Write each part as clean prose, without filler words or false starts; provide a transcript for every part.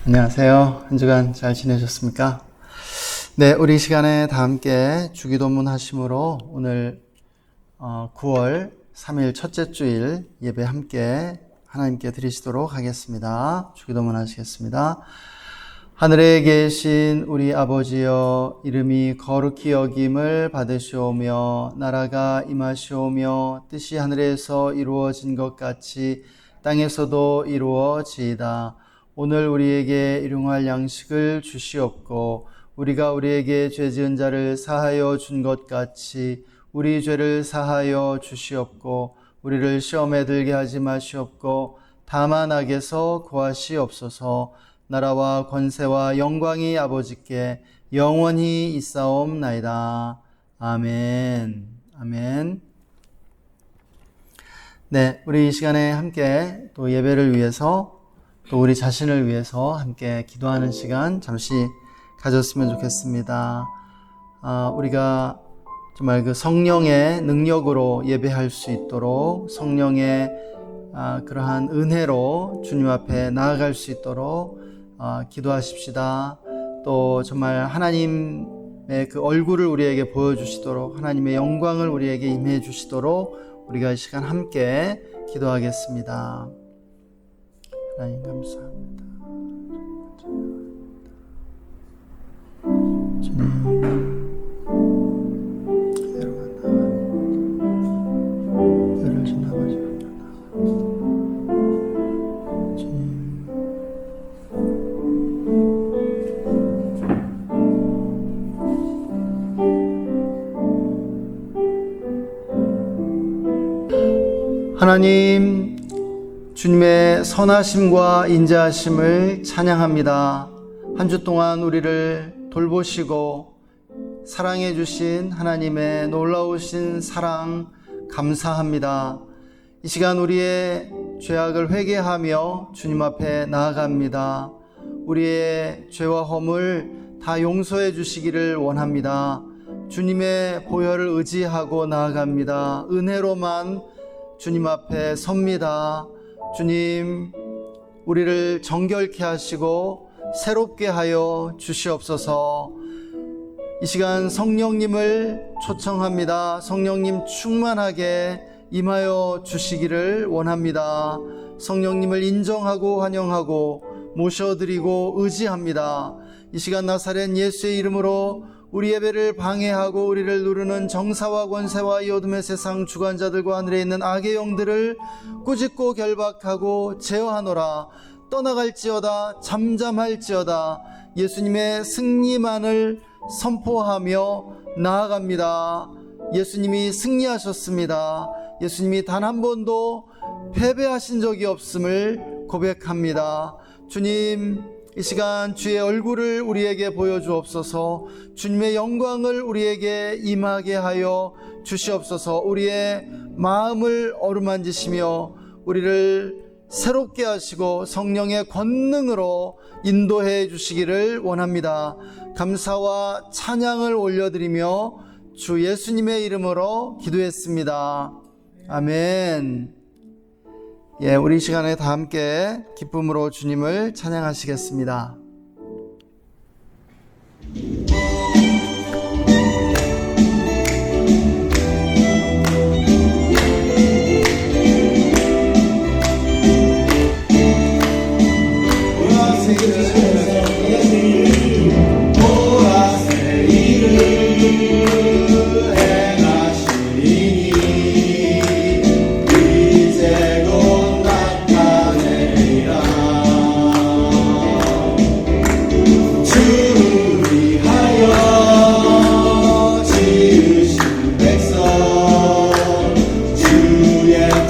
안녕하세요. 한 주간 잘 지내셨습니까? 네, 우리 시간에 다 함께 주기도문 하심으로 오늘 9월 3일 첫째 주일 예배 함께 하나님께 드리시도록 하겠습니다. 주기도문 하시겠습니다. 하늘에 계신 우리 아버지여, 이름이 거룩히 여김을 받으시오며 나라가 임하시오며 뜻이 하늘에서 이루어진 것 같이 땅에서도 이루어지이다. 오늘 우리에게 일용할 양식을 주시옵고 우리가 우리에게 죄 지은 자를 사하여 준 것 같이 우리 죄를 사하여 주시옵고 우리를 시험에 들게 하지 마시옵고 다만 악에서 구하시옵소서. 나라와 권세와 영광이 아버지께 영원히 있사옵나이다. 아멘. 아멘. 네, 우리 이 시간에 함께 또 예배를 위해서 또 우리 자신을 위해서 함께 기도하는 시간 잠시 가졌으면 좋겠습니다. 우리가 정말 그 성령의 능력으로 예배할 수 있도록 성령의 그러한 은혜로 주님 앞에 나아갈 수 있도록 기도하십시다. 또 정말 하나님의 그 얼굴을 우리에게 보여주시도록 하나님의 영광을 우리에게 임해 주시도록 우리가 이 시간 함께 기도하겠습니다. 하나님 감사합니다. 주님 열을 준 아버지 주님 하나님 주님의 선하심과 인자하심을 찬양합니다. 한 주 동안 우리를 돌보시고 사랑해 주신 하나님의 놀라우신 사랑 감사합니다. 이 시간 우리의 죄악을 회개하며 주님 앞에 나아갑니다. 우리의 죄와 허물 다 용서해 주시기를 원합니다. 주님의 보혈을 의지하고 나아갑니다. 은혜로만 주님 앞에 섭니다. 주님, 우리를 정결케 하시고 새롭게 하여 주시옵소서. 이 시간 성령님을 초청합니다. 성령님 충만하게 임하여 주시기를 원합니다. 성령님을 인정하고 환영하고 모셔드리고 의지합니다. 이 시간 나사렛 예수의 이름으로 우리 예배를 방해하고 우리를 누르는 정사와 권세와 이 어둠의 세상 주관자들과 하늘에 있는 악의 영들을 꾸짖고 결박하고 제어하노라. 떠나갈지어다 잠잠할지어다. 예수님의 승리만을 선포하며 나아갑니다. 예수님이 승리하셨습니다. 예수님이 단 한 번도 패배하신 적이 없음을 고백합니다. 주님, 이 시간 주의 얼굴을 우리에게 보여주옵소서. 주님의 영광을 우리에게 임하게 하여 주시옵소서. 우리의 마음을 어루만지시며 우리를 새롭게 하시고 성령의 권능으로 인도해 주시기를 원합니다. 감사와 찬양을 올려드리며 주 예수님의 이름으로 기도했습니다. 아멘. 예, 우리 시간에 다 함께 기쁨으로 주님을 찬양하시겠습니다.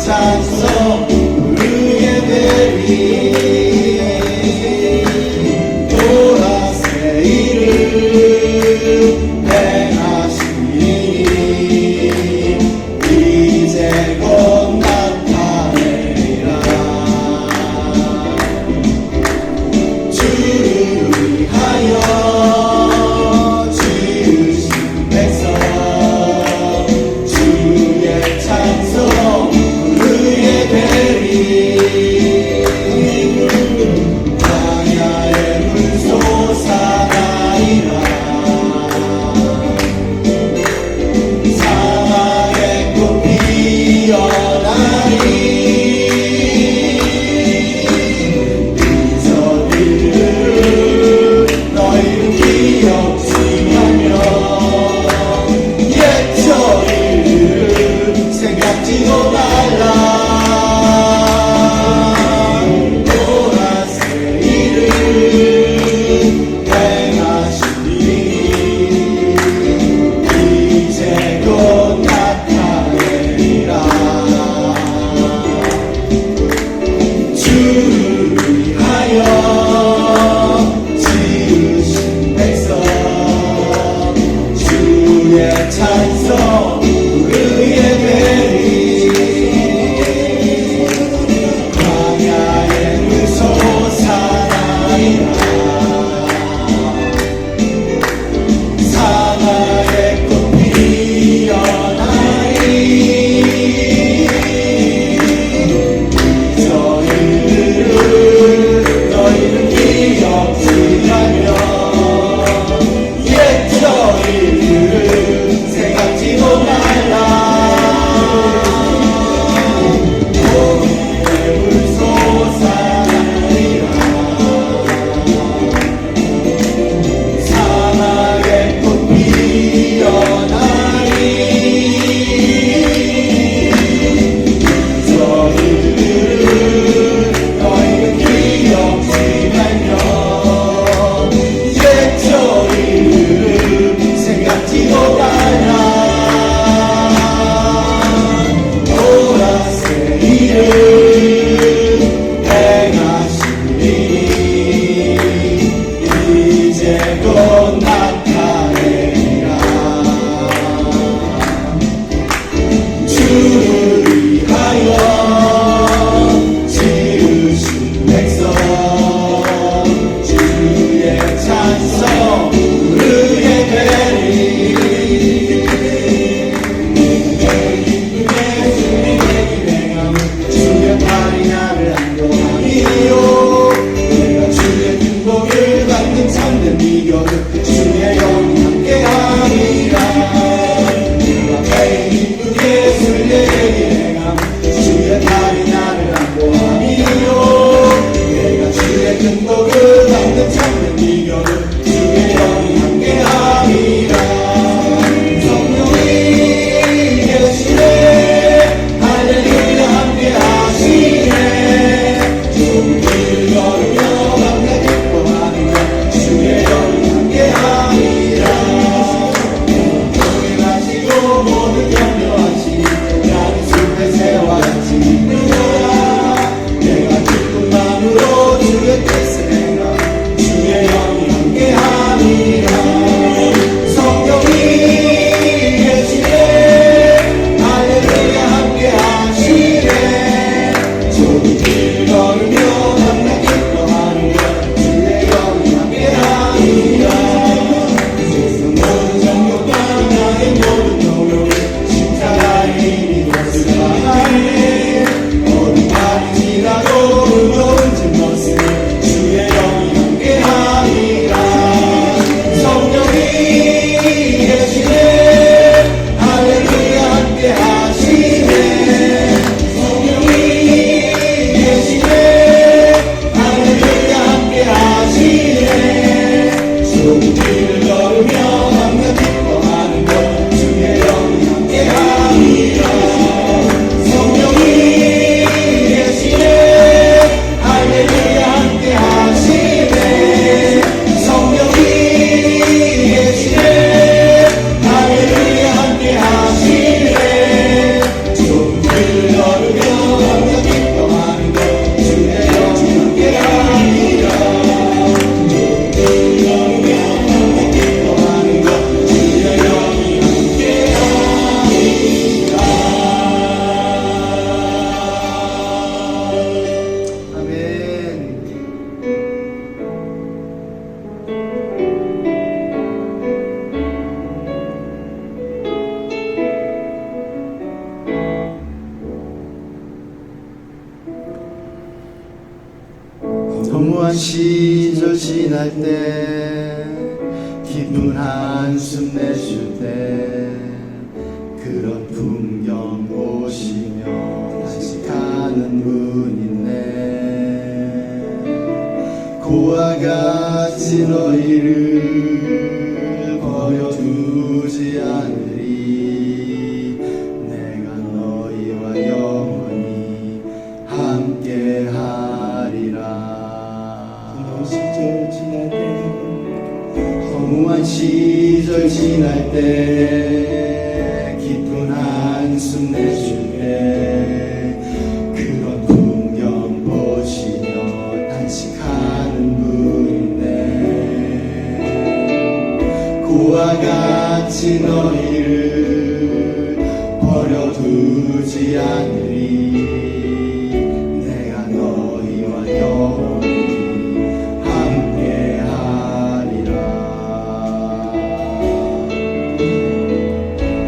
찬송 우리의 베리 행복은 없는 참된 비결은 주의 영이 함께함이라. 성령이 계시네 할렐루야 함께하시네. 종길 걸으며 밤낮 기뻐하는 것 주의 영이 함께함이라. 동행하시고 모든 격려하시니 나는 숲의 새와 같이 있는 거야. 내가 기쁜 마음으로 주의 뜻을 행하 주의 영이 함께함이라. 성령이 계시네 할렐루야 함께하시네. 좁은 길 걸으며 밤낮 기뻐하는 것 주의 영이 함께함이라. 세상 모든 정욕과 나의 모든 노력을 십자가의 힘이 거슬러가네. 어린 날이 지나도 의로운 뒷모습을 주의 영이 함께하리라. 성령이 계시네 할렐루야 함께하시네. 성령이 계시네 할렐루야 함께하시네. 좁은 길을 걸으며 밤낮 기뻐하는 것 주의 영이 함께하리라. 성령이 계시네 할렐루야 함께하시네. 성령이 계시네 할렐루야 함께하시네. 좁은 길을 걸으며 밤낮 기뻐하는 것 주의 영이 함께하리라. 좁은 길을 걸으며 밤낮 기뻐하는 것 주의 영이 함께하리라. 아멘. 허무한 시절 지날 때 기쁜 한숨 내쉴 때 그런 풍경 보시며 단식하는 분 있네. 고와 같이 너희를 버려두지 않으리. 내가 너희와 영원히 함께하리라. 허무한 시절 지날 때 기쁜 한숨 내쉴 때 그런 풍경 보시며 단식하는 분인데 고와 같이 너희를 버려두지 않으리. 내가 너희와 영원히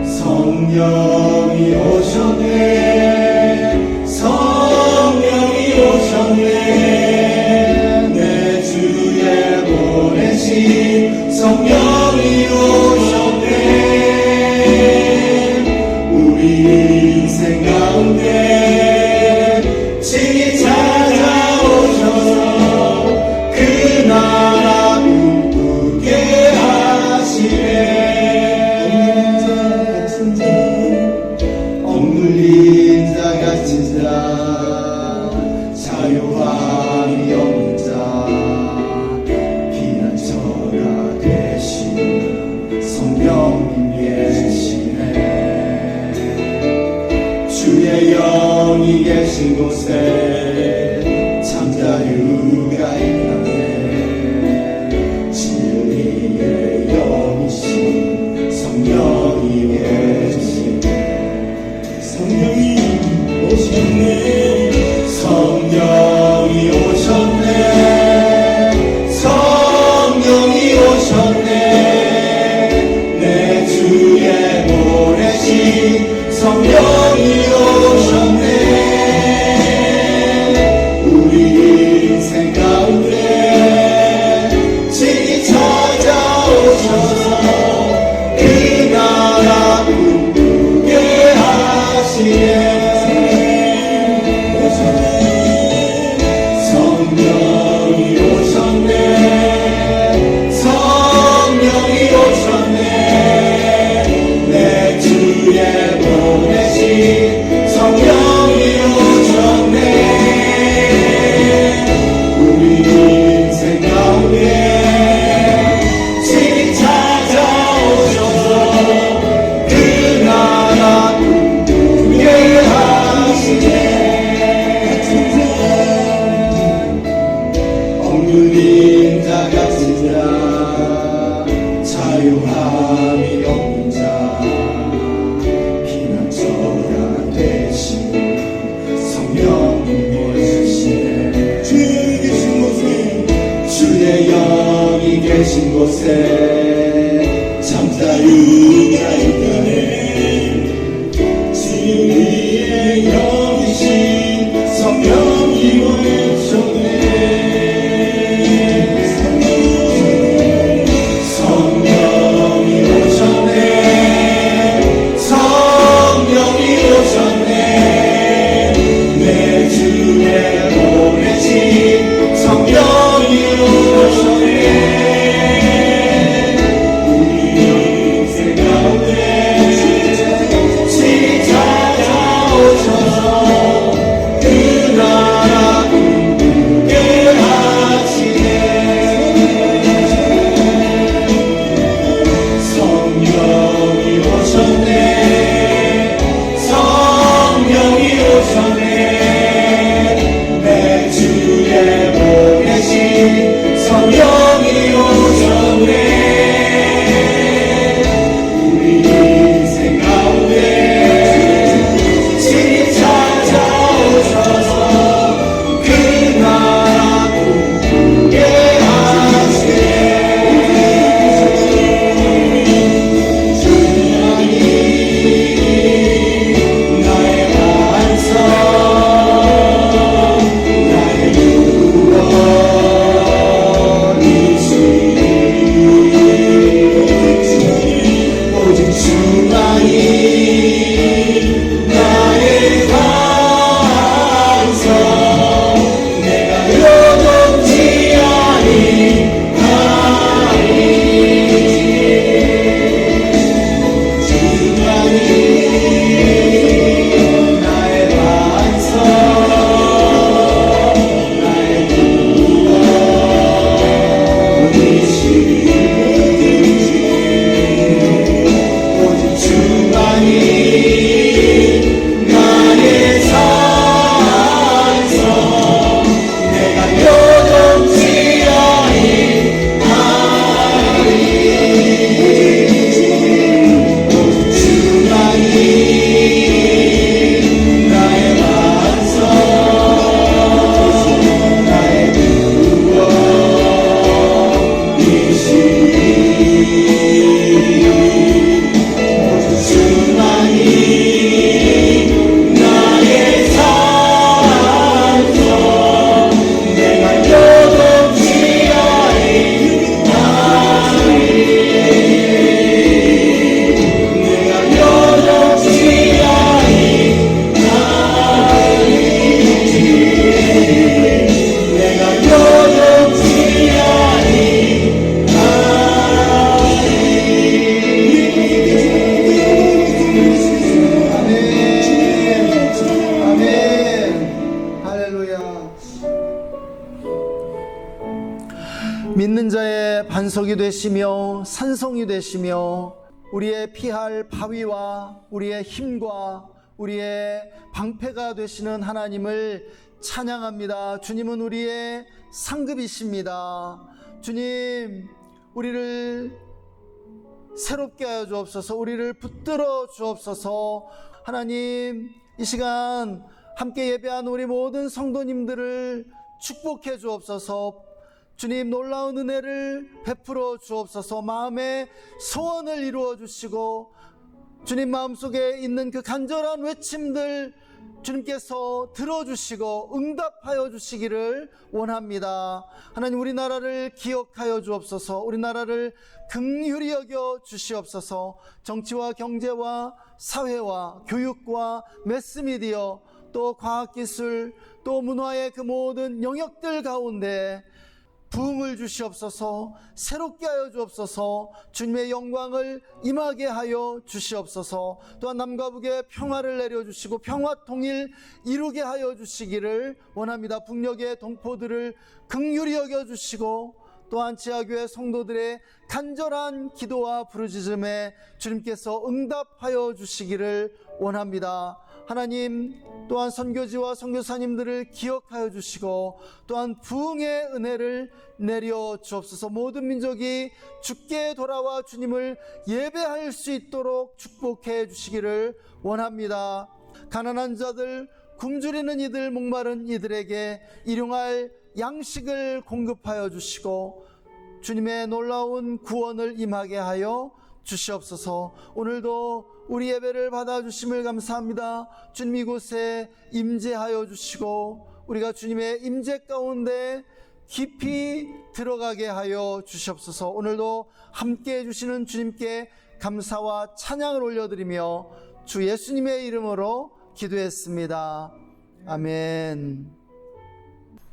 성령이 오셨네. 성령이 오셨네. 내 주에 보내신 성령이 오셨네. 우리 인생 가운데 눌린 자 갇힌 자 자유함이 없는 자 피난처가 되신 성령님 오시네 주의 영이 계신 곳에 참 자유가 있다네 진리의 영이신 성령이 오셨네 성령이 오셨네 성령이 오셨네 내 주에 보내신 성령이 오셨네 믿는 자의 반석이 되시며 산성이 되시며 우리의 피할 바위와 우리의 힘과 우리의 방패가 되시는 하나님을 찬양합니다. 주님은 우리의 상급이십니다. 주님, 우리를 새롭게 하여 주옵소서. 우리를 붙들어 주옵소서. 하나님, 이 시간 함께 예배한 우리 모든 성도님들을 축복해 주옵소서. 주님, 놀라운 은혜를 베풀어 주옵소서. 마음의 소원을 이루어 주시고 주님 마음속에 있는 그 간절한 외침들 주님께서 들어주시고 응답하여 주시기를 원합니다. 하나님, 우리나라를 기억하여 주옵소서. 우리나라를 긍휼히 여겨 주시옵소서. 정치와 경제와 사회와 교육과 매스미디어 또 과학기술 또 문화의 그 모든 영역들 가운데 부흥을 주시옵소서. 새롭게 하여 주옵소서. 주님의 영광을 임하게 하여 주시옵소서. 또한 남과 북에 평화를 내려주시고 평화 통일 이루게 하여 주시기를 원합니다. 북녘의 동포들을 긍휼히 여겨주시고 또한 지하교회 성도들의 간절한 기도와 부르짖음에 주님께서 응답하여 주시기를 원합니다. 하나님 또한 선교지와 선교사님들을 기억하여 주시고 또한 부흥의 은혜를 내려 주옵소서. 모든 민족이 주께 돌아와 주님을 예배할 수 있도록 축복해 주시기를 원합니다. 가난한 자들, 굶주리는 이들, 목마른 이들에게 일용할 양식을 공급하여 주시고 주님의 놀라운 구원을 임하게 하여 주시옵소서. 오늘도 우리 예배를 받아주심을 감사합니다. 주님 이곳에 임재하여 주시고 우리가 주님의 임재 가운데 깊이 들어가게 하여 주시옵소서. 오늘도 함께 해주시는 주님께 감사와 찬양을 올려드리며 주 예수님의 이름으로 기도했습니다. 아멘.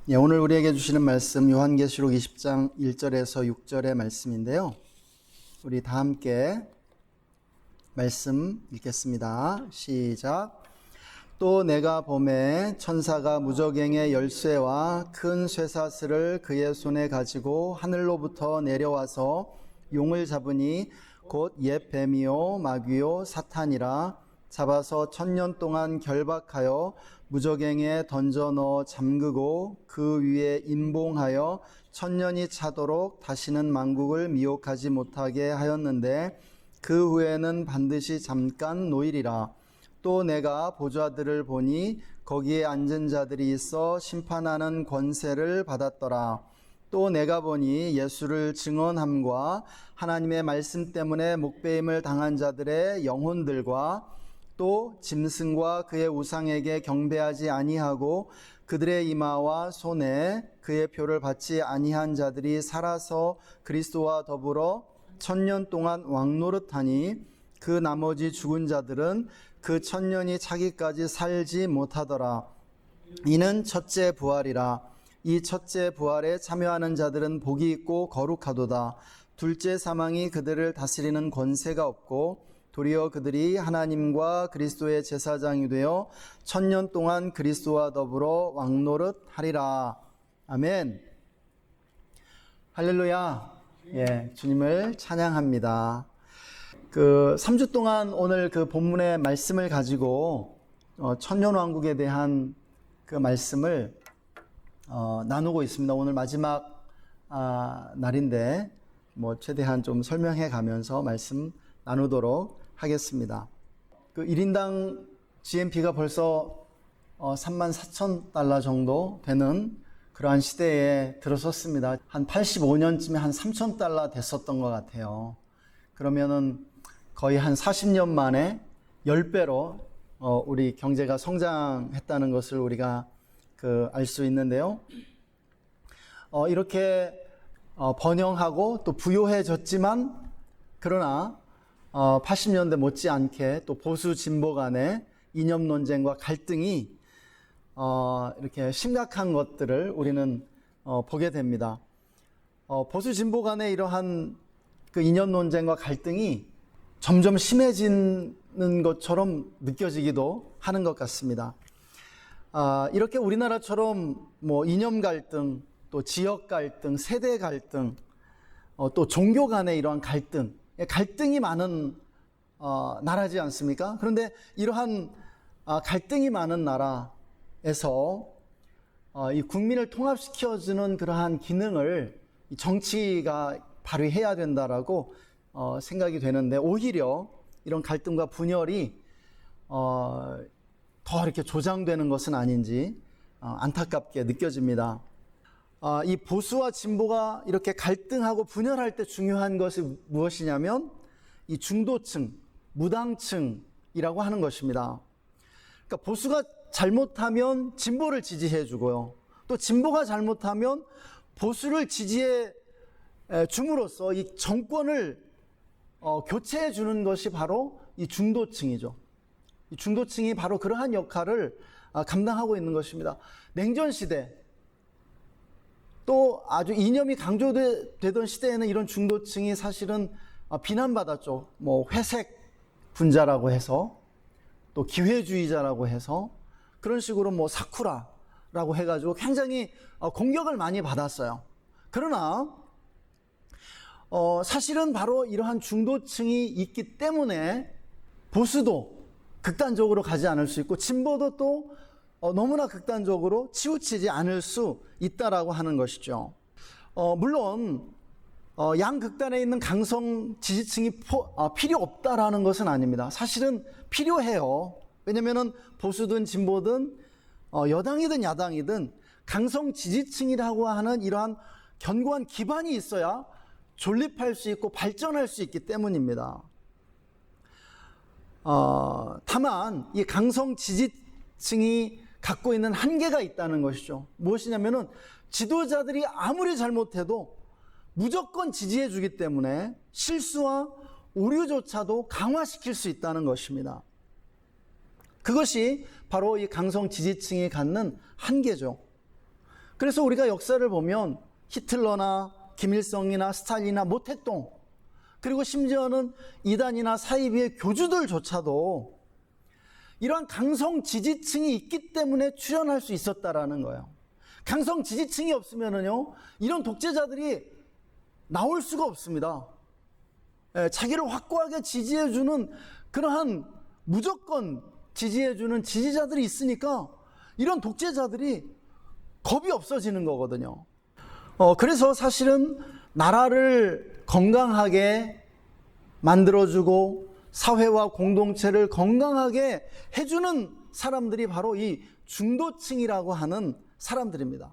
예, 오늘 우리에게 주시는 말씀 요한계시록 20장 1절에서 6절의 말씀인데요. 우리 다 함께 말씀 읽겠습니다. 시작. 또 내가 보매 천사가 무저갱의 열쇠와 큰 쇠사슬을 그의 손에 가지고 하늘로부터 내려와서 용을 잡으니 곧 옛 뱀이요 마귀요 사탄이라. 잡아서 1000년 동안 결박하여 무저갱에 던져 넣어 잠그고 그 위에 임봉하여 1000년이 차도록 다시는 만국을 미혹하지 못하게 하였는데 그 후에는 반드시 잠깐 노일이라. 또 내가 보좌들을 보니 거기에 앉은 자들이 있어 심판하는 권세를 받았더라. 또 내가 보니 예수를 증언함과 하나님의 말씀 때문에 목배임을 당한 자들의 영혼들과 또 짐승과 그의 우상에게 경배하지 아니하고 그들의 이마와 손에 그의 표를 받지 아니한 자들이 살아서 그리스도와 더불어 1000년 동안 왕노릇하니 그 나머지 죽은 자들은 그 1000년이 차기까지 살지 못하더라. 이는 첫째 부활이라. 이 첫째 부활에 참여하는 자들은 복이 있고 거룩하도다. 둘째 사망이 그들을 다스리는 권세가 없고 도리어 그들이 하나님과 그리스도의 제사장이 되어 1000년 동안 그리스도와 더불어 왕노릇 하리라. 아멘. 할렐루야. 예, 주님을 찬양합니다. 3주 동안 오늘 그 본문의 말씀을 가지고 천년왕국에 대한 그 말씀을 나누고 있습니다. 오늘 마지막 날인데 최대한 좀 설명해 가면서 말씀 나누도록 하겠습니다. 1인당 GNP가 벌써 34,000달러 정도 되는 그러한 시대에 들어섰습니다. 한 85년쯤에 한 3,000달러 됐었던 것 같아요. 그러면은 거의 한 40년 만에 10배로 우리 경제가 성장했다는 것을 우리가 알 수 있는데요. 이렇게 번영하고 또 부유해졌지만 그러나 80년대 못지않게 또 보수 진보 간의 이념 논쟁과 갈등이 이렇게 심각한 것들을 우리는 보게 됩니다. 보수 진보 간의 이러한 그 이념 논쟁과 갈등이 점점 심해지는 것처럼 느껴지기도 하는 것 같습니다. 이렇게 우리나라처럼 이념 갈등, 또 지역 갈등, 세대 갈등, 또 종교 간의 이러한 갈등이 많은 나라지 않습니까? 그런데 이러한 갈등이 많은 나라에서 이 국민을 통합시켜주는 그러한 기능을 정치가 발휘해야 된다라고 생각이 되는데 오히려 이런 갈등과 분열이 더 이렇게 조장되는 것은 아닌지 안타깝게 느껴집니다. 이 보수와 진보가 이렇게 갈등하고 분열할 때 중요한 것이 무엇이냐면 이 중도층, 무당층이라고 하는 것입니다. 그러니까 보수가 잘못하면 진보를 지지해 주고요. 또 진보가 잘못하면 보수를 지지해 줌으로써 이 정권을 교체해 주는 것이 바로 이 중도층이죠. 이 중도층이 바로 그러한 역할을 감당하고 있는 것입니다. 냉전시대, 또 아주 이념이 강조되던 시대에는 이런 중도층이 사실은 비난받았죠. 회색 분자라고 해서, 또 기회주의자라고 해서, 그런 식으로 사쿠라라고 해가지고 굉장히 공격을 많이 받았어요. 그러나 사실은 바로 이러한 중도층이 있기 때문에 보수도 극단적으로 가지 않을 수 있고 진보도 또 너무나 극단적으로 치우치지 않을 수 있다라고 하는 것이죠. 물론 양극단에 있는 강성 지지층이 필요 없다라는 것은 아닙니다. 사실은 필요해요. 왜냐하면 보수든 진보든 여당이든 야당이든 강성 지지층이라고 하는 이러한 견고한 기반이 있어야 존립할 수 있고 발전할 수 있기 때문입니다. 다만 이 강성 지지층이 갖고 있는 한계가 있다는 것이죠. 무엇이냐면은 지도자들이 아무리 잘못해도 무조건 지지해 주기 때문에 실수와 오류조차도 강화시킬 수 있다는 것입니다. 그것이 바로 이 강성 지지층이 갖는 한계죠. 그래서 우리가 역사를 보면 히틀러나 김일성이나 스탈린이나 모택동, 그리고 심지어는 이단이나 사이비의 교주들조차도 이러한 강성 지지층이 있기 때문에 출현할 수 있었다라는 거예요. 강성 지지층이 없으면은요, 이런 독재자들이 나올 수가 없습니다. 자기를 확고하게 지지해주는 그러한 무조건 지지해주는 지지자들이 있으니까 이런 독재자들이 겁이 없어지는 거거든요. 그래서 사실은 나라를 건강하게 만들어주고 사회와 공동체를 건강하게 해주는 사람들이 바로 이 중도층이라고 하는 사람들입니다.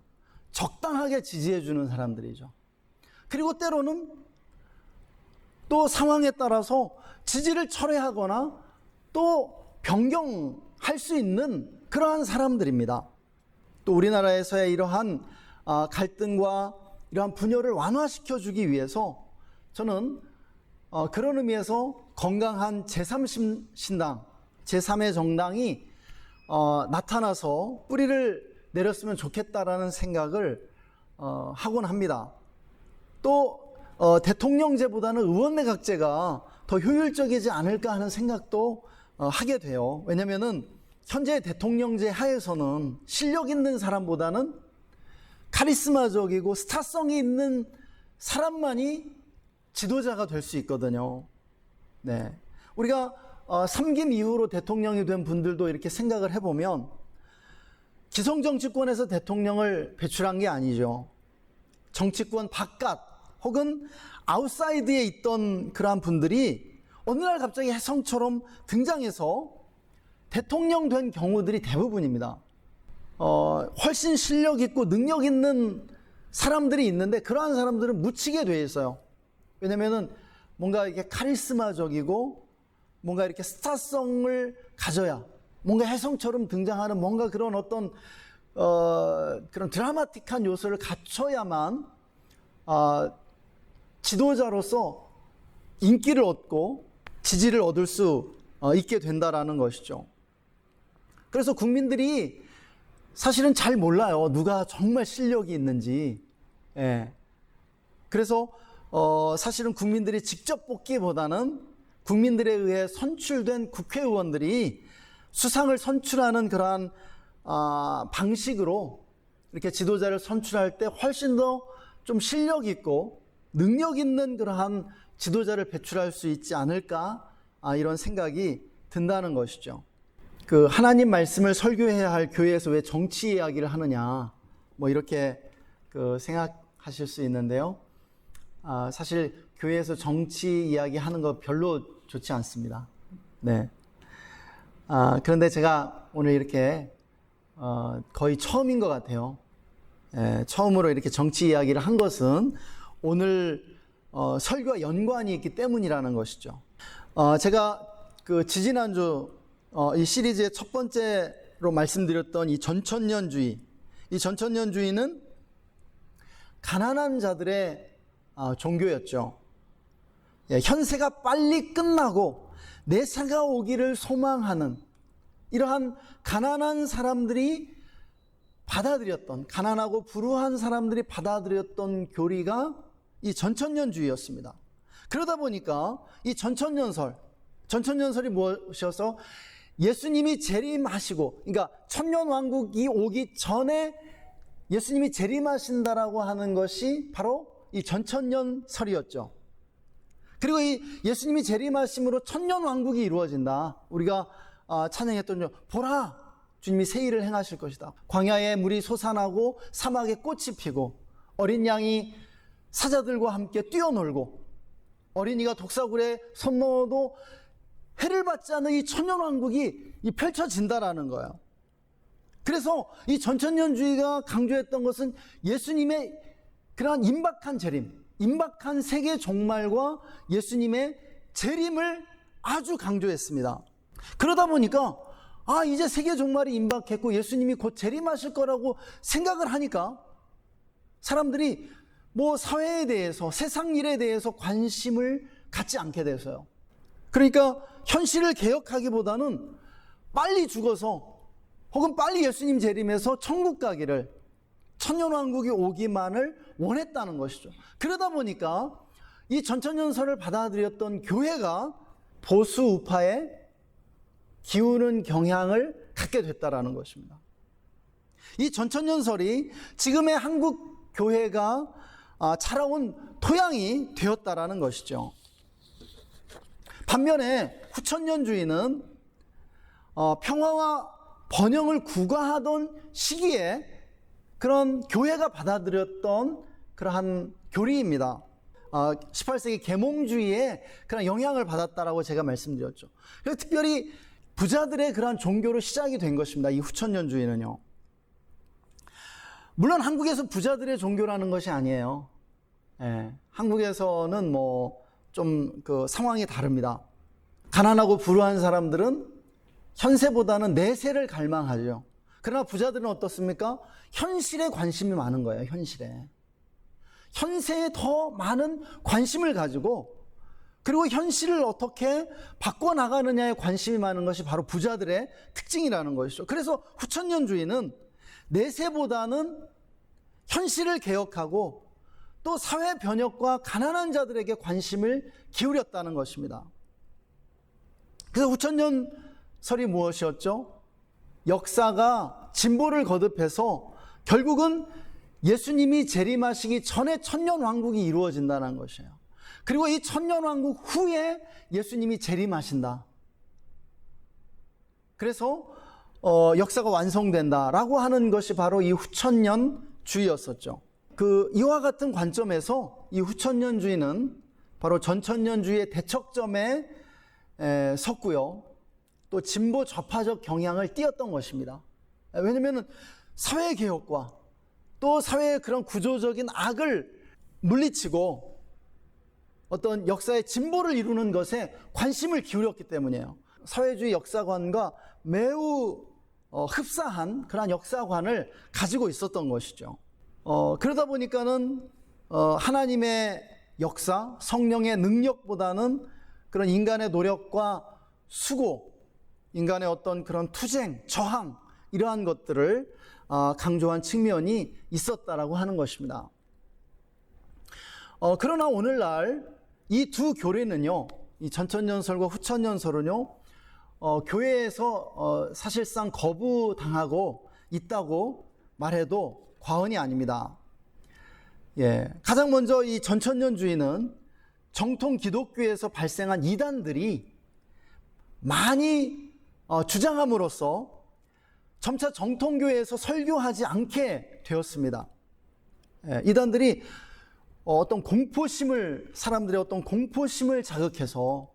적당하게 지지해주는 사람들이죠. 그리고 때로는 또 상황에 따라서 지지를 철회하거나 또 변경할 수 있는 그러한 사람들입니다. 또 우리나라에서의 이러한 갈등과 이러한 분열을 완화시켜주기 위해서 저는 그런 의미에서 건강한 제3신당, 제3의 정당이 나타나서 뿌리를 내렸으면 좋겠다라는 생각을 하곤 합니다. 또 대통령제보다는 의원내각제가 더 효율적이지 않을까 하는 생각도 하게 돼요. 왜냐하면 현재 대통령제 하에서는 실력 있는 사람보다는 카리스마적이고 스타성이 있는 사람만이 지도자가 될 수 있거든요. 네, 우리가 삼김 이후로 대통령이 된 분들도 이렇게 생각을 해보면 기성정치권에서 대통령을 배출한 게 아니죠. 정치권 바깥 혹은 아웃사이드에 있던 그러한 분들이 어느 날 갑자기 혜성처럼 등장해서 대통령 된 경우들이 대부분입니다. 훨씬 실력 있고 능력 있는 사람들이 있는데 그러한 사람들은 묻히게 돼 있어요. 왜냐면은 뭔가 이렇게 카리스마적이고 뭔가 이렇게 스타성을 가져야 뭔가 혜성처럼 등장하는 뭔가 그런 어떤 그런 드라마틱한 요소를 갖춰야만 지도자로서 인기를 얻고 지지를 얻을 수 있게 된다라는 것이죠. 그래서 국민들이 사실은 잘 몰라요. 누가 정말 실력이 있는지. 예. 그래서 사실은 국민들이 직접 뽑기보다는 국민들에 의해 선출된 국회의원들이 수상을 선출하는 그러한 방식으로 이렇게 지도자를 선출할 때 훨씬 더 좀 실력 있고 능력 있는 그러한 지도자를 배출할 수 있지 않을까 이런 생각이 든다는 것이죠. 그 하나님 말씀을 설교해야 할 교회에서 왜 정치 이야기를 하느냐 뭐 이렇게 생각하실 수 있는데요. 사실 교회에서 정치 이야기 하는 거 별로 좋지 않습니다. 네. 그런데 제가 오늘 이렇게 거의 처음인 것 같아요. 처음으로 이렇게 정치 이야기를 한 것은 오늘 설교와 연관이 있기 때문이라는 것이죠. 제가 지지난주 이 시리즈의 첫 번째로 말씀드렸던 이 전천년주의, 이 전천년주의는 가난한 자들의 종교였죠. 현세가 빨리 끝나고 내세가 오기를 소망하는 이러한 가난한 사람들이 받아들였던, 가난하고 불우한 사람들이 받아들였던 교리가 이 전천년주의였습니다. 그러다 보니까 이 전천년설이 무엇이어서 예수님이 재림하시고, 그러니까 천년왕국이 오기 전에 예수님이 재림하신다라고 하는 것이 바로 이 전천년설이었죠. 그리고 이 예수님이 재림하심으로 천년왕국이 이루어진다. 우리가 찬양했던 보라 주님이 새 일을 행하실 것이다. 광야에 물이 솟아나고 사막에 꽃이 피고 어린 양이 사자들과 함께 뛰어놀고 어린이가 독사굴에 손 넣어도 해를 받지 않는 이 천년왕국이 펼쳐진다라는 거예요. 그래서 이 전천년주의가 강조했던 것은 예수님의 그러한 임박한 재림, 임박한 세계 종말과 예수님의 재림을 아주 강조했습니다. 그러다 보니까 이제 세계 종말이 임박했고 예수님이 곧 재림하실 거라고 생각을 하니까 사람들이 사회에 대해서, 세상 일에 대해서 관심을 갖지 않게 돼서요. 그러니까 현실을 개혁하기보다는 빨리 죽어서 혹은 빨리 예수님 재림해서 천국 가기를, 천년왕국이 오기만을 원했다는 것이죠. 그러다 보니까 이 전천년설을 받아들였던 교회가 보수 우파에 기우는 경향을 갖게 됐다라는 것입니다. 이 전천년설이 지금의 한국 교회가 자라온 토양이 되었다라는 것이죠. 반면에 후천년주의는 평화와 번영을 구가하던 시기에 그런 교회가 받아들였던 그러한 교리입니다. 18세기 계몽주의에 그런 영향을 받았다라고 제가 말씀드렸죠. 그래서 특별히 부자들의 그러한 종교로 시작이 된 것입니다. 이 후천년주의는요. 물론 한국에서 부자들의 종교라는 것이 아니에요. 한국에서는 좀 상황이 다릅니다. 가난하고 불우한 사람들은 현세보다는 내세를 갈망하죠. 그러나 부자들은 어떻습니까? 현실에 관심이 많은 거예요. 현세에 더 많은 관심을 가지고, 그리고 현실을 어떻게 바꿔나가느냐에 관심이 많은 것이 바로 부자들의 특징이라는 것이죠. 그래서 후천년주의는 내세보다는 현실을 개혁하고 또 사회 변혁과 가난한 자들에게 관심을 기울였다는 것입니다. 그래서 후천년설이 무엇이었죠? 역사가 진보를 거듭해서 결국은 예수님이 재림하시기 전에 천년왕국이 이루어진다는 것이에요. 그리고 이 천년왕국 후에 예수님이 재림하신다. 그래서 역사가 완성된다라고 하는 것이 바로 이 후천년주의였었죠. 이와 같은 관점에서 이 후천년주의는 바로 전천년주의의 대척점에 섰고요. 또 진보 좌파적 경향을 띄었던 것입니다. 왜냐하면 사회개혁과 또 사회의 그런 구조적인 악을 물리치고 어떤 역사의 진보를 이루는 것에 관심을 기울였기 때문이에요. 사회주의 역사관과 매우 흡사한 그런 역사관을 가지고 있었던 것이죠. 그러다 보니까는 하나님의 역사, 성령의 능력보다는 그런 인간의 노력과 수고, 인간의 어떤 그런 투쟁, 저항, 이러한 것들을 강조한 측면이 있었다라고 하는 것입니다. 그러나 오늘날 이 두 교리는요, 이 전천년설과 후천년설은요, 교회에서 사실상 거부당하고 있다고 말해도 과언이 아닙니다. 가장 먼저 이 전천년주의는 정통 기독교에서 발생한 이단들이 많이 주장함으로써 점차 정통교회에서 설교하지 않게 되었습니다. 이단들이 사람들의 어떤 공포심을 자극해서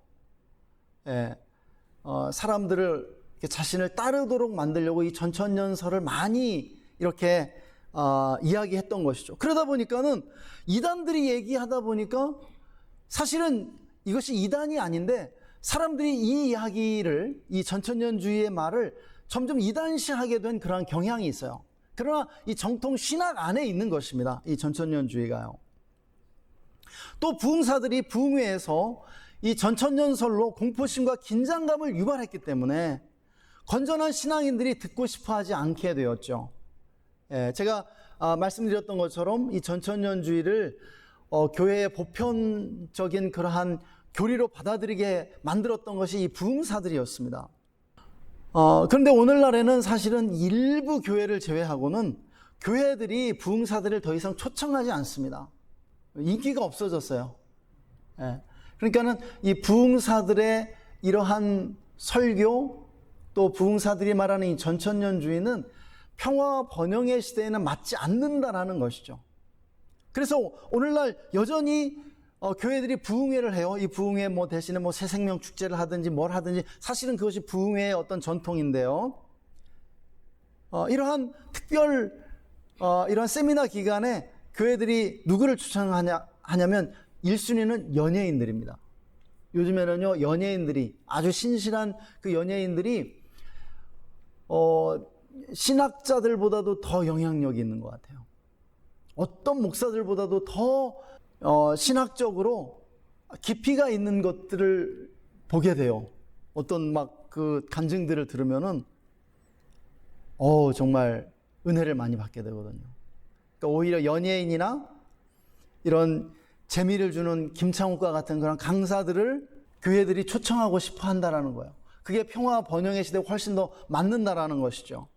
사람들을 자신을 따르도록 만들려고 이 전천년설을 많이 이렇게 이야기했던 것이죠. 그러다 보니까는 이단들이 얘기하다 보니까 사실은 이것이 이단이 아닌데 사람들이 이 이야기를, 이 전천년주의의 말을 점점 이단시하게 된 그런 경향이 있어요. 그러나 이 정통 신학 안에 있는 것입니다. 이 전천년주의가요. 또 부흥사들이 부흥회에서 이 전천년설로 공포심과 긴장감을 유발했기 때문에 건전한 신앙인들이 듣고 싶어하지 않게 되었죠. 제가 말씀드렸던 것처럼 이 전천년주의를 교회의 보편적인 그러한 교리로 받아들이게 만들었던 것이 이 부흥사들이었습니다. 그런데 오늘날에는 사실은 일부 교회를 제외하고는 교회들이 부흥사들을 더 이상 초청하지 않습니다. 인기가 없어졌어요. 그러니까는 이 부흥사들의 이러한 설교, 또 부흥사들이 말하는 이 전천년주의는 평화 번영의 시대에는 맞지 않는다라는 것이죠. 그래서 오늘날 여전히 교회들이 부흥회를 해요. 이 부흥회 대신에 새 생명 축제를 하든지 뭘 하든지 사실은 그것이 부흥회의 어떤 전통인데요. 이러한 이러한 세미나 기간에 교회들이 누구를 추천하냐면 1순위는 연예인들입니다. 요즘에는요, 연예인들이, 아주 신실한 그 연예인들이 신학자들보다도 더 영향력이 있는 것 같아요. 어떤 목사들보다도 더 신학적으로 깊이가 있는 것들을 보게 돼요. 어떤 그 간증들을 들으면은 정말 은혜를 많이 받게 되거든요. 그러니까 오히려 연예인이나 이런 재미를 주는 김창욱과 같은 그런 강사들을 교회들이 초청하고 싶어 한다라는 거예요. 그게 평화 번영의 시대에 훨씬 더 맞는다라는 것이죠.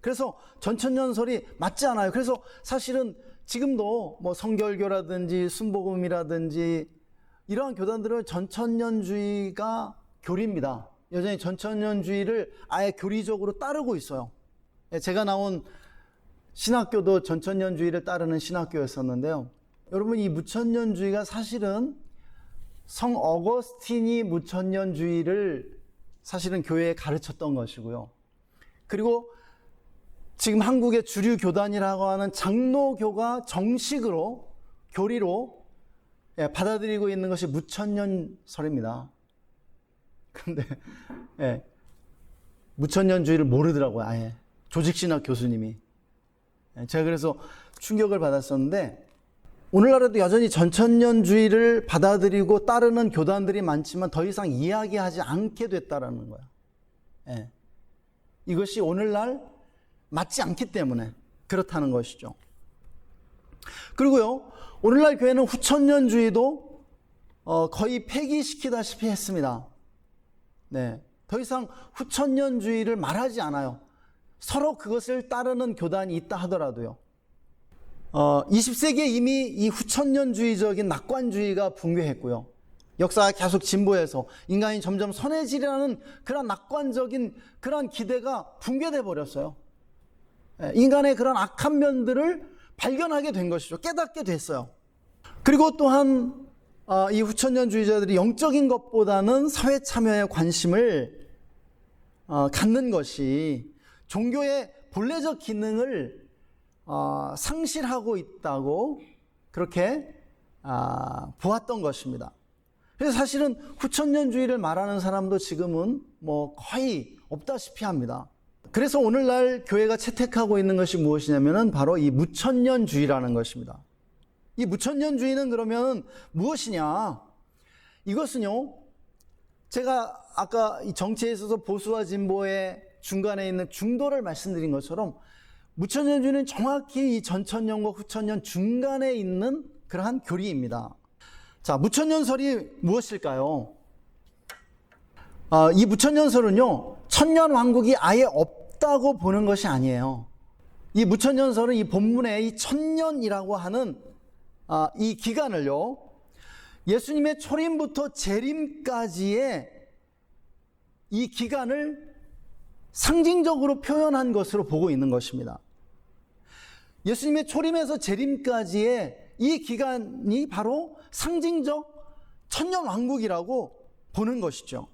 그래서 전천년설이 맞지 않아요. 그래서 사실은 지금도 성결교라든지 순복음이라든지 이러한 교단들은 전천년주의가 교리입니다. 여전히 전천년주의를 아예 교리적으로 따르고 있어요. 제가 나온 신학교도 전천년주의를 따르는 신학교였었는데요. 여러분, 이 무천년주의가 사실은 성 어거스틴이 무천년주의를 사실은 교회에 가르쳤던 것이고요. 그리고 지금 한국의 주류 교단이라고 하는 장로교가 정식으로 교리로 받아들이고 있는 것이 무천년설입니다. 그런데 무천년주의를 모르더라고요. 아예 조직신학 교수님이. 제가 그래서 충격을 받았었는데, 오늘날에도 여전히 전천년주의를 받아들이고 따르는 교단들이 많지만 더 이상 이야기하지 않게 됐다라는 거예요. 이것이 오늘날 맞지 않기 때문에 그렇다는 것이죠. 그리고요, 오늘날 교회는 후천년주의도 거의 폐기시키다시피 했습니다. 더 이상 후천년주의를 말하지 않아요. 서로 그것을 따르는 교단이 있다 하더라도요. 20세기에 이미 이 후천년주의적인 낙관주의가 붕괴했고요. 역사가 계속 진보해서 인간이 점점 선해지려는 그런 낙관적인 그런 기대가 붕괴돼 버렸어요. 인간의 그런 악한 면들을 발견하게 된 것이죠. 깨닫게 됐어요. 그리고 또한 이 후천년주의자들이 영적인 것보다는 사회 참여에 관심을 갖는 것이 종교의 본래적 기능을 상실하고 있다고 그렇게 보았던 것입니다. 그래서 사실은 후천년주의를 말하는 사람도 지금은 거의 없다시피 합니다. 그래서 오늘날 교회가 채택하고 있는 것이 무엇이냐면은 바로 이 무천년주의라는 것입니다. 이 무천년주의는 그러면 무엇이냐? 이것은요, 제가 아까 이 정치에 있어서 보수와 진보의 중간에 있는 중도를 말씀드린 것처럼 무천년주의는 정확히 이 전천년과 후천년 중간에 있는 그러한 교리입니다. 자, 무천년설이 무엇일까요? 이 무천년설은요, 천년왕국이 아예 없다고 보는 것이 아니에요. 이 무천년설은 이 본문에 이 천년이라고 하는 이 기간을요, 예수님의 초림부터 재림까지의 이 기간을 상징적으로 표현한 것으로 보고 있는 것입니다. 예수님의 초림에서 재림까지의 이 기간이 바로 상징적 천년왕국이라고 보는 것이죠.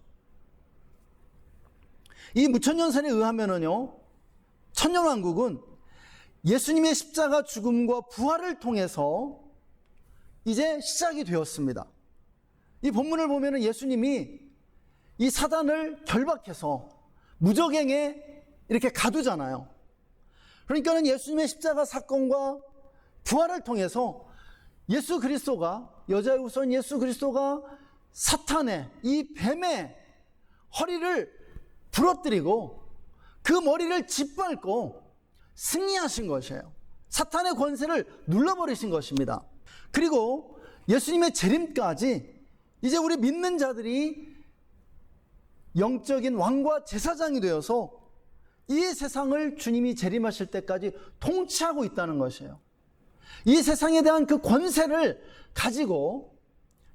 이 무천년설에 의하면은요, 천년왕국은 예수님의 십자가 죽음과 부활을 통해서 이제 시작이 되었습니다. 이 본문을 보면은 예수님이 이 사단을 결박해서 무적행에 이렇게 가두잖아요. 그러니까는 예수님의 십자가 사건과 부활을 통해서 예수 그리스도가, 여자의 후손 예수 그리스도가 사탄의 이 뱀의 허리를 부러뜨리고 그 머리를 짓밟고 승리하신 것이에요. 사탄의 권세를 눌러버리신 것입니다. 그리고 예수님의 재림까지 이제 우리 믿는 자들이 영적인 왕과 제사장이 되어서 이 세상을 주님이 재림하실 때까지 통치하고 있다는 것이에요. 이 세상에 대한 그 권세를 가지고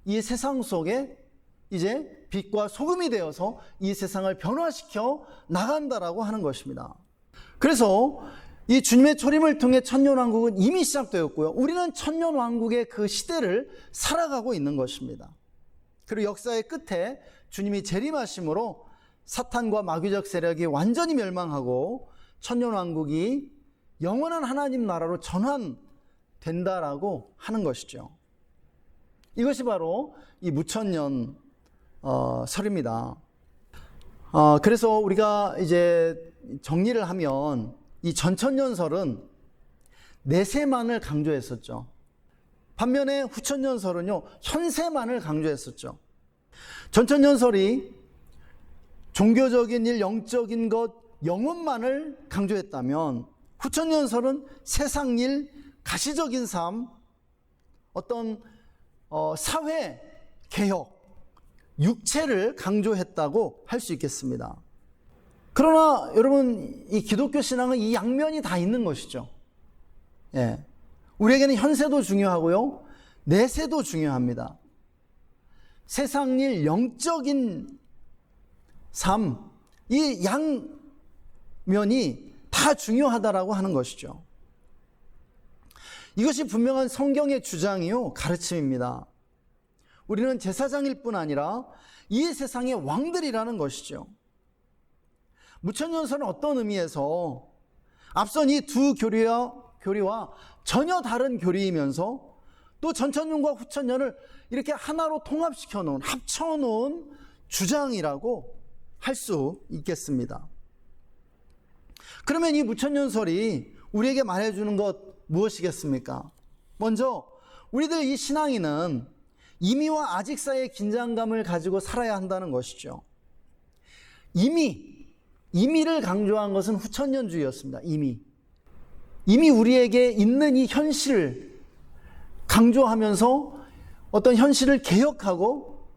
이 세상 속에 이제 빛과 소금이 되어서 이 세상을 변화시켜 나간다라고 하는 것입니다. 그래서 이 주님의 초림을 통해 천년왕국은 이미 시작되었고요. 우리는 천년왕국의 그 시대를 살아가고 있는 것입니다. 그리고 역사의 끝에 주님이 재림하심으로 사탄과 마귀적 세력이 완전히 멸망하고 천년왕국이 영원한 하나님 나라로 전환된다라고 하는 것이죠. 이것이 바로 이 무천년 설입니다. 그래서 우리가 이제 정리를 하면 이 전천년설은 내세만을 강조했었죠. 반면에 후천년설은요, 현세만을 강조했었죠. 전천년설이 종교적인 일, 영적인 것, 영혼만을 강조했다면 후천년설은 세상 일, 가시적인 삶, 어떤 사회 개혁, 육체를 강조했다고 할 수 있겠습니다. 그러나 여러분, 이 기독교 신앙은 이 양면이 다 있는 것이죠. 예. 우리에게는 현세도 중요하고요, 내세도 중요합니다. 세상 일, 영적인 삶, 이 양면이 다 중요하다라고 하는 것이죠. 이것이 분명한 성경의 주장이요, 가르침입니다. 우리는 제사장일 뿐 아니라 이 세상의 왕들이라는 것이죠. 무천년설은 어떤 의미에서 앞선 이 두 교리와 전혀 다른 교리이면서 또 전천년과 후천년을 이렇게 하나로 통합시켜 놓은, 합쳐 놓은 주장이라고 할 수 있겠습니다. 그러면 이 무천년설이 우리에게 말해주는 것 무엇이겠습니까? 먼저 우리들 이 신앙인은 임의와 아직 사이의 긴장감을 가지고 살아야 한다는 것이죠. 임의를 강조한 것은 후천년주의였습니다. 이미 우리에게 있는 이 현실을 강조하면서 어떤 현실을 개혁하고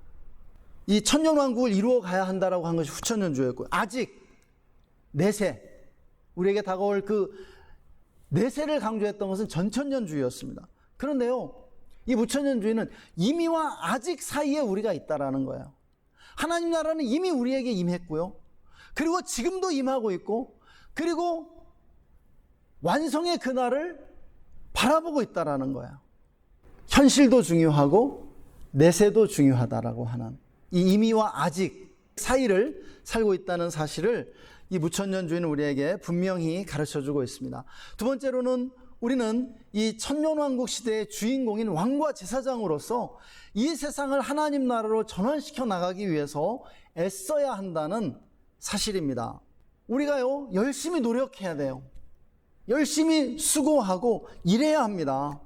이 천년왕국을 이루어 가야 한다라고 한 것이 후천년주의였고요. 아직 내세, 우리에게 다가올 그 내세를 강조했던 것은 전천년주의였습니다. 그런데요, 이 무천년주의는 이미와 아직 사이에 우리가 있다라는 거예요. 하나님 나라는 이미 우리에게 임했고요, 그리고 지금도 임하고 있고, 그리고 완성의 그날을 바라보고 있다라는 거예요. 현실도 중요하고 내세도 중요하다라고 하는 이 이미와 아직 사이를 살고 있다는 사실을 이 무천년주의는 우리에게 분명히 가르쳐주고 있습니다. 두 번째로는 우리는 이 천년왕국 시대의 주인공인 왕과 제사장으로서 이 세상을 하나님 나라로 전환시켜 나가기 위해서 애써야 한다는 사실입니다. 우리가요, 열심히 노력해야 돼요. 열심히 수고하고 일해야 합니다.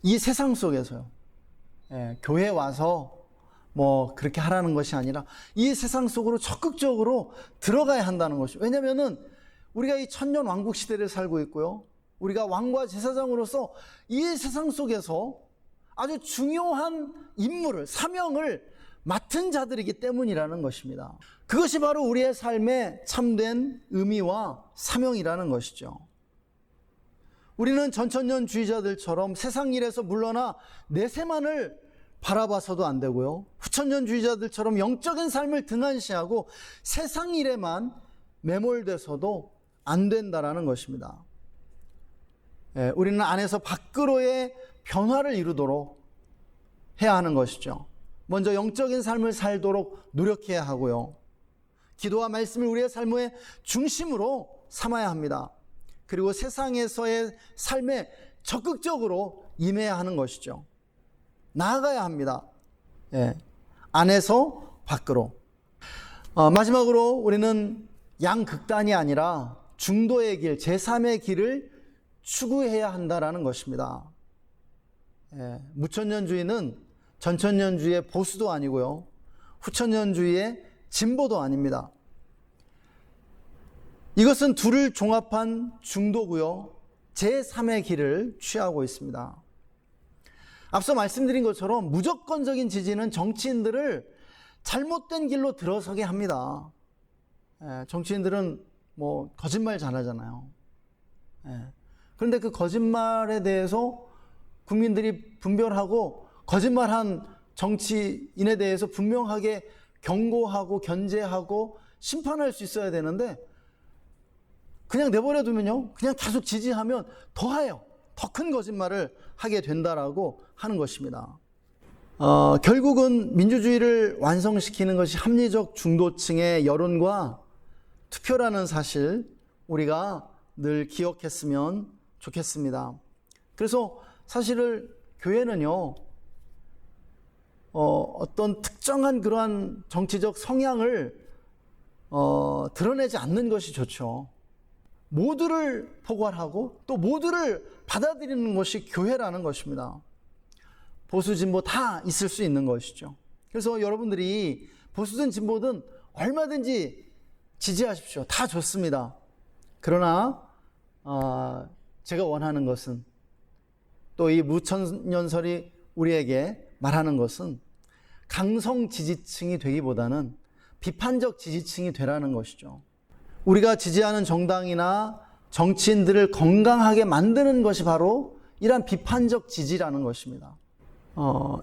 이 세상 속에서요. 교회에 와서 그렇게 하라는 것이 아니라 이 세상 속으로 적극적으로 들어가야 한다는 것이죠. 왜냐하면은 우리가 이 천년 왕국 시대를 살고 있고요, 우리가 왕과 제사장으로서 이 세상 속에서 아주 중요한 임무를, 사명을 맡은 자들이기 때문이라는 것입니다. 그것이 바로 우리의 삶의 참된 의미와 사명이라는 것이죠. 우리는 전천년주의자들처럼 세상 일에서 물러나 내세만을 바라봐서도 안 되고요, 후천년주의자들처럼 영적인 삶을 등한시하고 세상 일에만 매몰돼서도 안 된다라는 것입니다. 우리는 안에서 밖으로의 변화를 이루도록 해야 하는 것이죠. 먼저 영적인 삶을 살도록 노력해야 하고요, 기도와 말씀을 우리의 삶의 중심으로 삼아야 합니다. 그리고 세상에서의 삶에 적극적으로 임해야 하는 것이죠. 나아가야 합니다. 안에서 밖으로. 마지막으로 우리는 양극단이 아니라 중도의 길, 제3의 길을 추구해야 한다라는 것입니다. 무천년주의는 전천년주의의 보수도 아니고요, 후천년주의의 진보도 아닙니다. 이것은 둘을 종합한 중도고요, 제3의 길을 취하고 있습니다. 앞서 말씀드린 것처럼 무조건적인 지지는 정치인들을 잘못된 길로 들어서게 합니다. 정치인들은 거짓말 잘하잖아요. 그런데 그 거짓말에 대해서 국민들이 분별하고 거짓말한 정치인에 대해서 분명하게 경고하고 견제하고 심판할 수 있어야 되는데 그냥 내버려 두면요, 그냥 계속 지지하면 더 해요. 더 큰 거짓말을 하게 된다라고 하는 것입니다. 결국은 민주주의를 완성시키는 것이 합리적 중도층의 여론과 투표라는 사실 우리가 늘 기억했으면 좋겠습니다. 그래서 사실을 교회는요, 어떤 특정한 그러한 정치적 성향을 드러내지 않는 것이 좋죠. 모두를 포괄하고 또 모두를 받아들이는 것이 교회라는 것입니다. 보수 진보 다 있을 수 있는 것이죠. 그래서 여러분들이 보수든 진보든 얼마든지 지지하십시오. 다 좋습니다. 그러나 제가 원하는 것은, 또 이 무천년설이 우리에게 말하는 것은 강성 지지층이 되기보다는 비판적 지지층이 되라는 것이죠. 우리가 지지하는 정당이나 정치인들을 건강하게 만드는 것이 바로 이러한 비판적 지지라는 것입니다.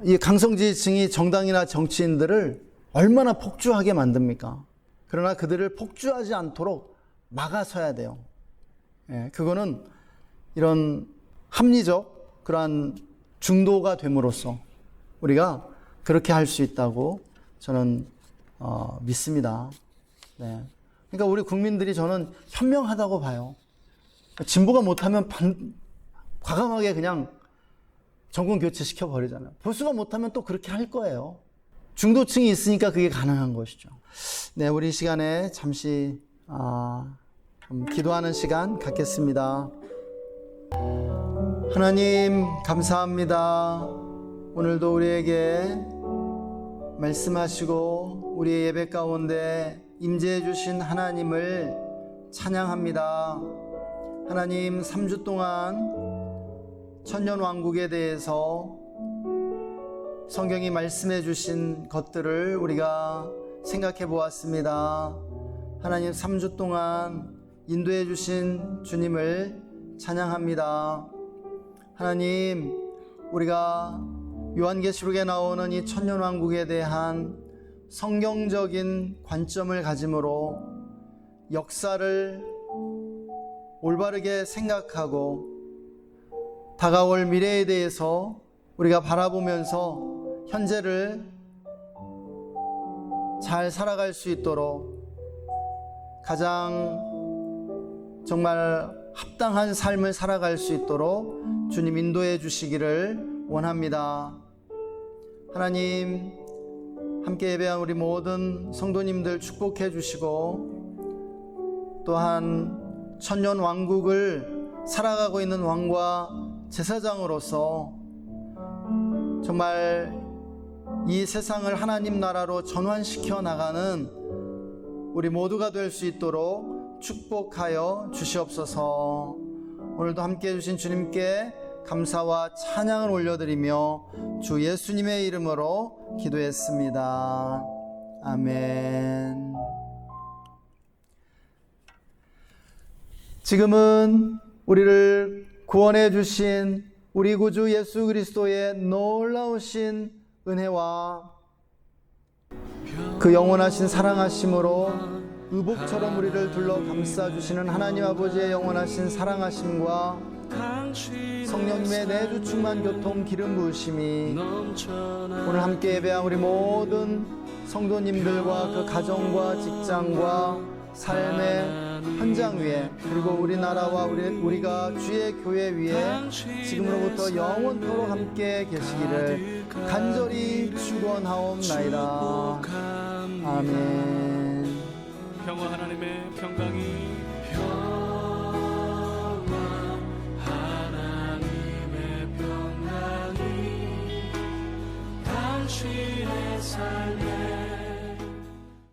이 강성 지지층이 정당이나 정치인들을 얼마나 폭주하게 만듭니까? 그러나 그들을 폭주하지 않도록 막아서야 돼요. 그거는 이런 합리적 그러한 중도가 됨으로써 우리가 그렇게 할 수 있다고 저는 믿습니다. 네. 그러니까 우리 국민들이 저는 현명하다고 봐요. 진보가 못하면 과감하게 그냥 정권 교체시켜 버리잖아요. 보수가 못하면 또 그렇게 할 거예요. 중도층이 있으니까 그게 가능한 것이죠. 네, 우리 이 시간에 잠시 좀 기도하는 시간 갖겠습니다. 하나님 감사합니다. 오늘도 우리에게 말씀하시고 우리의 예배 가운데 임재해 주신 하나님을 찬양합니다. 하나님, 3주 동안 천년왕국에 대해서 성경이 말씀해 주신 것들을 우리가 생각해 보았습니다. 하나님, 3주 동안 인도해 주신 주님을 찬양합니다. 하나님, 우리가 요한계시록에 나오는 이 천년왕국에 대한 성경적인 관점을 가짐으로 역사를 올바르게 생각하고 다가올 미래에 대해서 우리가 바라보면서 현재를 잘 살아갈 수 있도록 가장 정말 합당한 삶을 살아갈 수 있도록 주님 인도해 주시기를 원합니다. 하나님, 함께 예배한 우리 모든 성도님들 축복해 주시고, 또한 천년 왕국을 살아가고 있는 왕과 제사장으로서 정말 이 세상을 하나님 나라로 전환시켜 나가는 우리 모두가 될 수 있도록 축복하여 주시옵소서. 오늘도 함께 해주신 주님께 감사와 찬양을 올려드리며 주 예수님의 이름으로 기도했습니다. 아멘. 지금은 우리를 구원해 주신 우리 구주 예수 그리스도의 놀라우신 은혜와 그 영원하신 사랑하심으로 의복처럼 우리를 둘러 감싸주시는 하나님 아버지의 영원하신 사랑하심과 성령님의 내주 충만 교통 기름 부으심이 오늘 함께 예배한 우리 모든 성도님들과 그 가정과 직장과 삶의 현장 위에, 그리고 우리나라와 우리가 주의 교회 위에 지금으로부터 영원토록 함께 계시기를 간절히 축원하옵나이다. 아멘. 평화 하나님의 평강이 당신의 삶